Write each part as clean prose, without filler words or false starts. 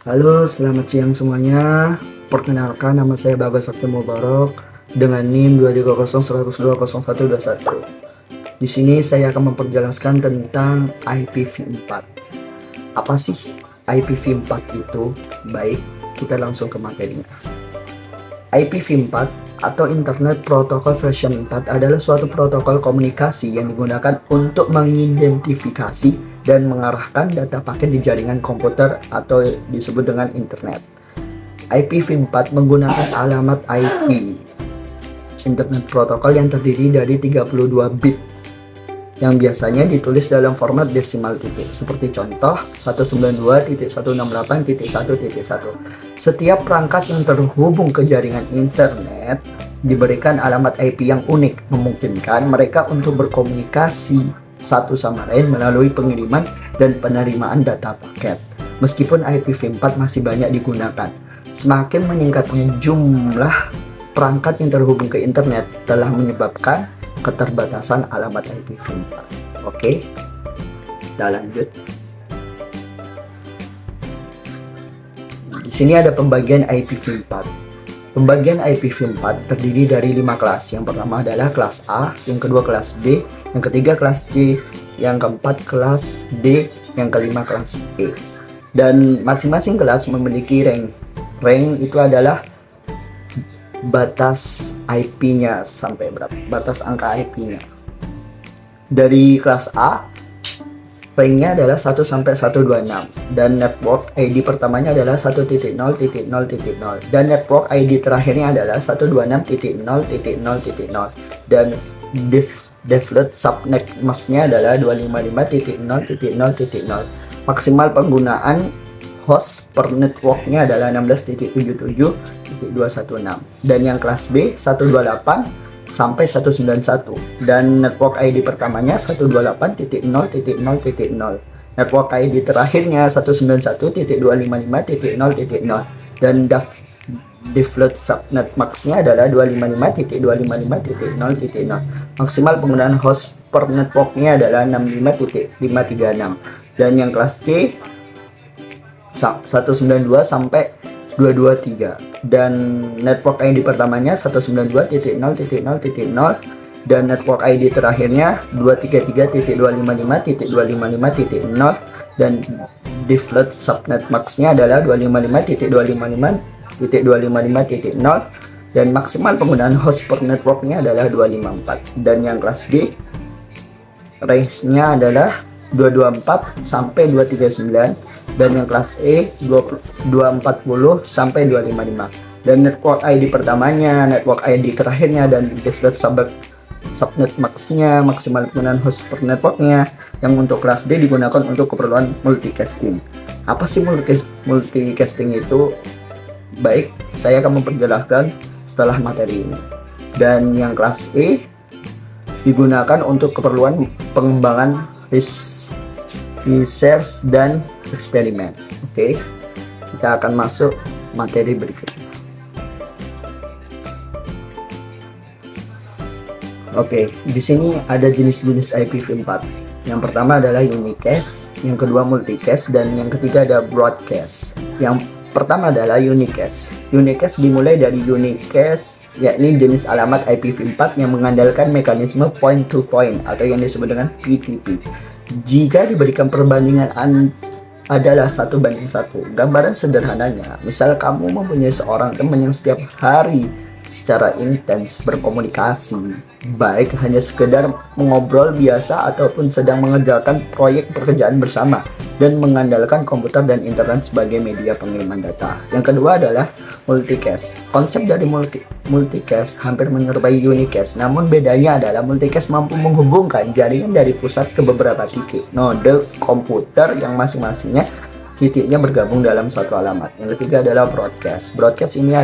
Halo, selamat siang semuanya. Perkenalkan, nama saya Bagas Sakti Mubarok dengan NIM 23010020121. Di sini saya akan memperjelaskan tentang IPv4. Apa sih IPv4 itu? Baik, kita langsung ke materinya. IPv4 atau Internet Protocol version 4 adalah suatu protokol komunikasi yang digunakan untuk mengidentifikasi dan mengarahkan data paket di jaringan komputer atau disebut dengan internet. IPv4 menggunakan alamat IP Internet Protocol yang terdiri dari 32 bit yang biasanya ditulis dalam format desimal titik, seperti contoh 192.168.1.1. Setiap perangkat yang terhubung ke jaringan internet diberikan alamat IP yang unik, memungkinkan mereka untuk berkomunikasi satu sama lain melalui pengiriman dan penerimaan data paket. Meskipun IPv4 masih banyak digunakan, semakin meningkatnya jumlah perangkat yang terhubung ke internet telah menyebabkan keterbatasan alamat IPv4. Oke, kita lanjut. Di sini ada pembagian IPv4. Pembagian IPv4 terdiri dari 5 kelas. Yang pertama adalah kelas A, yang kedua kelas B, yang ketiga kelas C, yang keempat kelas D, yang kelima kelas E. Dan masing-masing kelas memiliki rank. Rank itu adalah batas IP-nya sampai berapa? Batas angka IP-nya. Dari kelas A, ranknya adalah 1 sampai 126 dan network ID pertamanya adalah 1.0.0.0 dan network ID terakhirnya adalah 126.0.0.0 dan default subnet masknya adalah 255.0.0.0. Maksimal penggunaan host per networknya adalah 16.77.216 dan yang kelas B 128 sampai 191 dan network ID pertamanya 128.0.0.0, network ID terakhirnya 191.255.0.0 dan default subnet maxnya adalah 255.255.0.0. Maksimal penggunaan host per networknya adalah 65.536 dan yang kelas C 192 sampai 223 dan network ID pertamanya 192.0.0.0 dan network ID terakhirnya 233.255.255.0 dan default subnet maxnya adalah 255.255.255.0 dan maksimal penggunaan host per networknya adalah 254 dan yang kelas D range-nya adalah 224 sampai 239 dan yang kelas E 240 sampai 255 dan network ID pertamanya, network ID terakhirnya dan default subnet maxnya, maksimal penggunaan host per networknya yang untuk kelas D digunakan untuk keperluan multicasting. Apa sih multicasting itu? Baik, saya akan memperjelaskan setelah materi ini. Dan yang kelas E digunakan untuk keperluan pengembangan research dan eksperimen. Oke, kita akan masuk materi berikutnya. Oke, di sini ada jenis-jenis IPv4. Yang pertama adalah unicast, yang kedua multicast, dan yang ketiga ada broadcast. Yang pertama adalah unicast. Unicast dimulai dari unicast, yakni jenis alamat IPv4 yang mengandalkan mekanisme point to point atau yang disebut dengan PTP. Jika diberikan perbandingan adalah 1:1. Gambaran sederhananya, misal kamu mempunyai seorang teman yang setiap hari secara intens berkomunikasi, baik hanya sekedar mengobrol biasa ataupun sedang mengerjakan proyek pekerjaan bersama dan mengandalkan komputer dan internet sebagai media pengiriman data. Yang kedua adalah multicast. Konsep dari multicast hampir menyerupai unicast, namun bedanya adalah multicast mampu menghubungkan jaringan dari pusat ke beberapa titik node komputer yang masing-masingnya titiknya bergabung dalam satu alamat. Yang ketiga adalah broadcast. Broadcast ini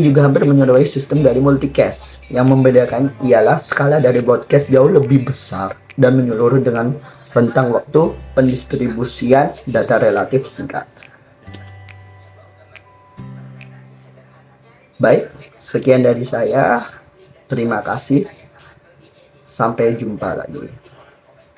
juga hampir menyerupai sistem dari multicast. Yang membedakan ialah skala dari broadcast jauh lebih besar dan menyeluruh dengan rentang waktu pendistribusian data relatif singkat. Baik, sekian dari saya. Terima kasih. Sampai jumpa lagi.